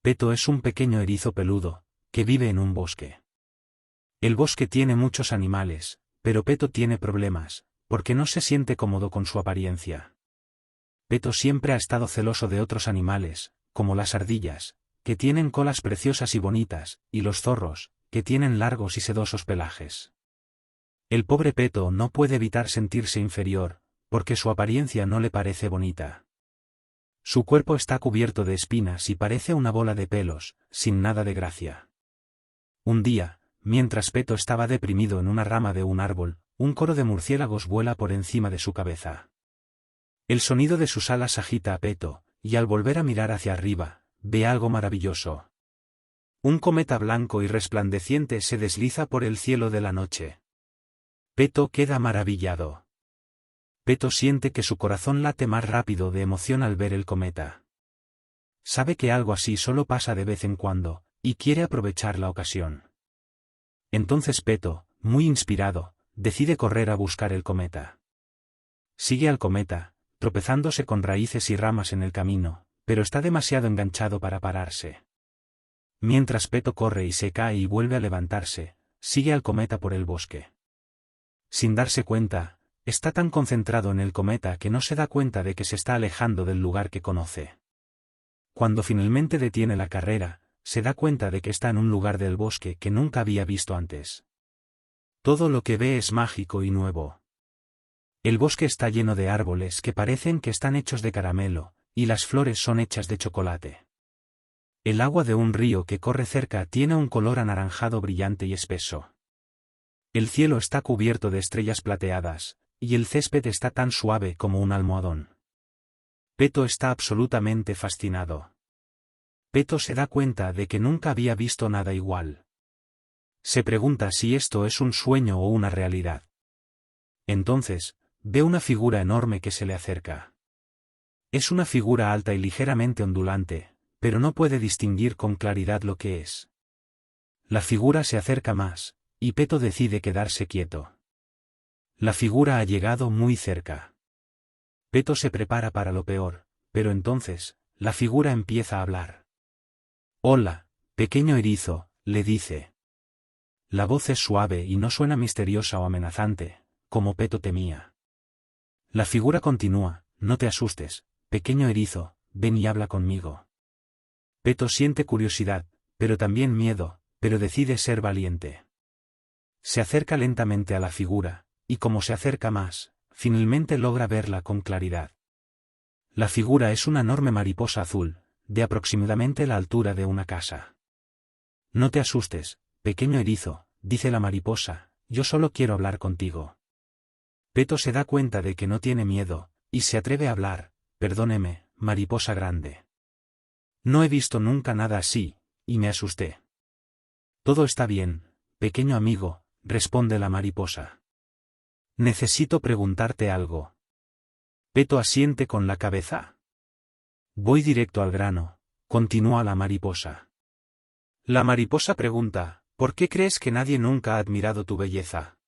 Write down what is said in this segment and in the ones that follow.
Peto es un pequeño erizo peludo, que vive en un bosque. El bosque tiene muchos animales, pero Peto tiene problemas, porque no se siente cómodo con su apariencia. Peto siempre ha estado celoso de otros animales, como las ardillas, que tienen colas preciosas y bonitas, y los zorros, que tienen largos y sedosos pelajes. El pobre Peto no puede evitar sentirse inferior, porque su apariencia no le parece bonita. Su cuerpo está cubierto de espinas y parece una bola de pelos, sin nada de gracia. Un día, mientras Peto estaba deprimido en una rama de un árbol, un coro de murciélagos vuela por encima de su cabeza. El sonido de sus alas agita a Peto, y al volver a mirar hacia arriba, ve algo maravilloso. Un cometa blanco y resplandeciente se desliza por el cielo de la noche. Peto queda maravillado. Peto siente que su corazón late más rápido de emoción al ver el cometa. Sabe que algo así solo pasa de vez en cuando, y quiere aprovechar la ocasión. Entonces Peto, muy inspirado, decide correr a buscar el cometa. Sigue al cometa, tropezándose con raíces y ramas en el camino, pero está demasiado enganchado para pararse. Mientras Peto corre y se cae y vuelve a levantarse, sigue al cometa por el bosque. Sin darse cuenta, está tan concentrado en el cometa que no se da cuenta de que se está alejando del lugar que conoce. Cuando finalmente detiene la carrera, se da cuenta de que está en un lugar del bosque que nunca había visto antes. Todo lo que ve es mágico y nuevo. El bosque está lleno de árboles que parecen que están hechos de caramelo, y las flores son hechas de chocolate. El agua de un río que corre cerca tiene un color anaranjado brillante y espeso. El cielo está cubierto de estrellas plateadas, y el césped está tan suave como un almohadón. Peto está absolutamente fascinado. Peto se da cuenta de que nunca había visto nada igual. Se pregunta si esto es un sueño o una realidad. Entonces, ve una figura enorme que se le acerca. Es una figura alta y ligeramente ondulante, pero no puede distinguir con claridad lo que es. La figura se acerca más, y Peto decide quedarse quieto. La figura ha llegado muy cerca. Peto se prepara para lo peor, pero entonces, la figura empieza a hablar. «Hola, pequeño erizo», le dice. La voz es suave y no suena misteriosa o amenazante, como Peto temía. La figura continúa: «No te asustes, pequeño erizo, ven y habla conmigo». Peto siente curiosidad, pero también miedo, pero decide ser valiente. Se acerca lentamente a la figura, y como se acerca más, finalmente logra verla con claridad. La figura es una enorme mariposa azul, de aproximadamente la altura de una casa. «No te asustes, pequeño erizo», dice la mariposa, «yo solo quiero hablar contigo». Peto se da cuenta de que no tiene miedo, y se atreve a hablar: «Perdóneme, mariposa grande. No he visto nunca nada así, y me asusté». «Todo está bien, pequeño amigo», responde la mariposa. «Necesito preguntarte algo». Peto asiente con la cabeza. «Voy directo al grano», continúa la mariposa. La mariposa pregunta: «¿Por qué crees que nadie nunca ha admirado tu belleza?».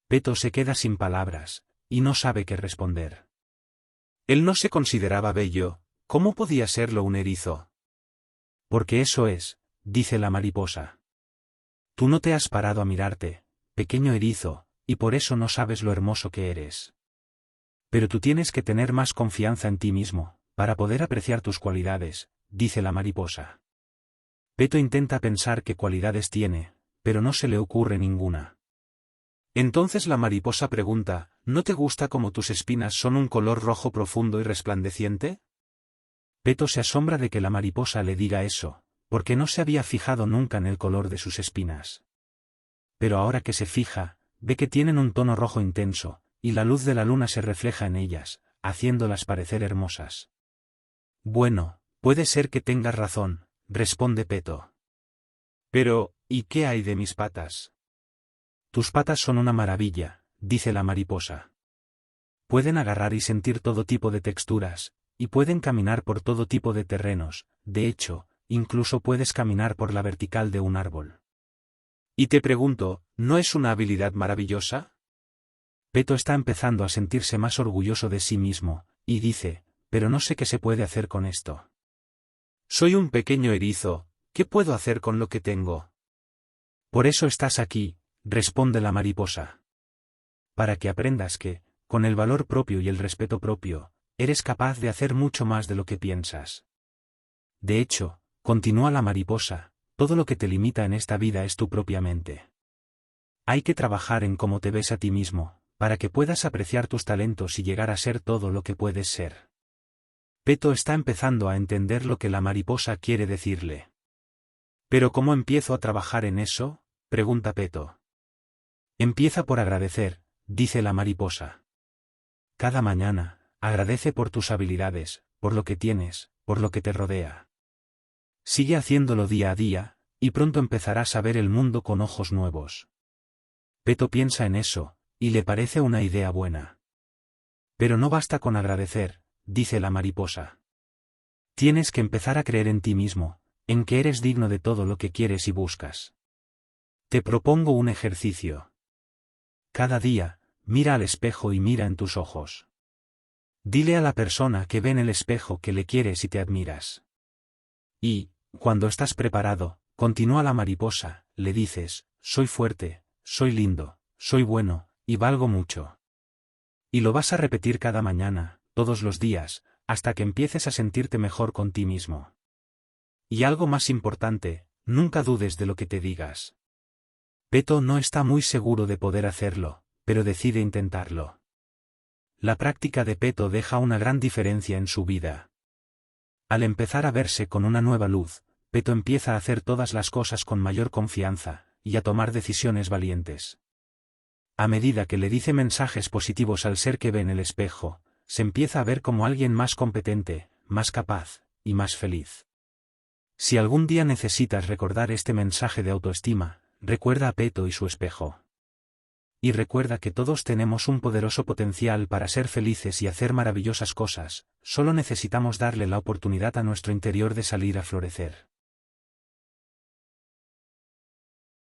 Peto se queda sin palabras, y no sabe qué responder. Él no se consideraba bello, ¿cómo podía serlo un erizo? «Porque eso es», dice la mariposa. «Tú no te has parado a mirarte, pequeño erizo, y por eso no sabes lo hermoso que eres. Pero tú tienes que tener más confianza en ti mismo, para poder apreciar tus cualidades», dice la mariposa. Peto intenta pensar qué cualidades tiene, pero no se le ocurre ninguna. Entonces la mariposa pregunta: «¿No te gusta cómo tus espinas son un color rojo profundo y resplandeciente?». Peto se asombra de que la mariposa le diga eso, porque no se había fijado nunca en el color de sus espinas. Pero ahora que se fija, ve que tienen un tono rojo intenso, y la luz de la luna se refleja en ellas, haciéndolas parecer hermosas. «Bueno, puede ser que tengas razón», responde Peto. «Pero, ¿y qué hay de mis patas?». «Tus patas son una maravilla», dice la mariposa. «Pueden agarrar y sentir todo tipo de texturas, y pueden caminar por todo tipo de terrenos, de hecho, incluso puedes caminar por la vertical de un árbol». Y te pregunto, ¿no es una habilidad maravillosa? Peto está empezando a sentirse más orgulloso de sí mismo, y dice: «Pero no sé qué se puede hacer con esto». Soy un pequeño erizo, ¿qué puedo hacer con lo que tengo? Por eso estás aquí, responde la mariposa. Para que aprendas que, con el valor propio y el respeto propio, eres capaz de hacer mucho más de lo que piensas. De hecho, continúa la mariposa, todo lo que te limita en esta vida es tu propia mente. Hay que trabajar en cómo te ves a ti mismo, para que puedas apreciar tus talentos y llegar a ser todo lo que puedes ser. Peto está empezando a entender lo que la mariposa quiere decirle. ¿Pero cómo empiezo a trabajar en eso?, pregunta Peto. Empieza por agradecer, dice la mariposa. Cada mañana, agradece por tus habilidades, por lo que tienes, por lo que te rodea. Sigue haciéndolo día a día, y pronto empezarás a ver el mundo con ojos nuevos. Peto piensa en eso, y le parece una idea buena. Pero no basta con agradecer, dice la mariposa. Tienes que empezar a creer en ti mismo, en que eres digno de todo lo que quieres y buscas. Te propongo un ejercicio. Cada día, mira al espejo y mira en tus ojos. Dile a la persona que ve en el espejo que le quieres y te admiras. Y, cuando estás preparado, continúa la mariposa, le dices, soy fuerte, soy lindo, soy bueno, y valgo mucho. Y lo vas a repetir cada mañana, todos los días, hasta que empieces a sentirte mejor con ti mismo. Y algo más importante, nunca dudes de lo que te digas. Peto no está muy seguro de poder hacerlo, pero decide intentarlo. La práctica de Peto deja una gran diferencia en su vida. Al empezar a verse con una nueva luz, Peto empieza a hacer todas las cosas con mayor confianza, y a tomar decisiones valientes. A medida que le dice mensajes positivos al ser que ve en el espejo, se empieza a ver como alguien más competente, más capaz, y más feliz. Si algún día necesitas recordar este mensaje de autoestima, recuerda a Peto y su espejo. Y recuerda que todos tenemos un poderoso potencial para ser felices y hacer maravillosas cosas, solo necesitamos darle la oportunidad a nuestro interior de salir a florecer.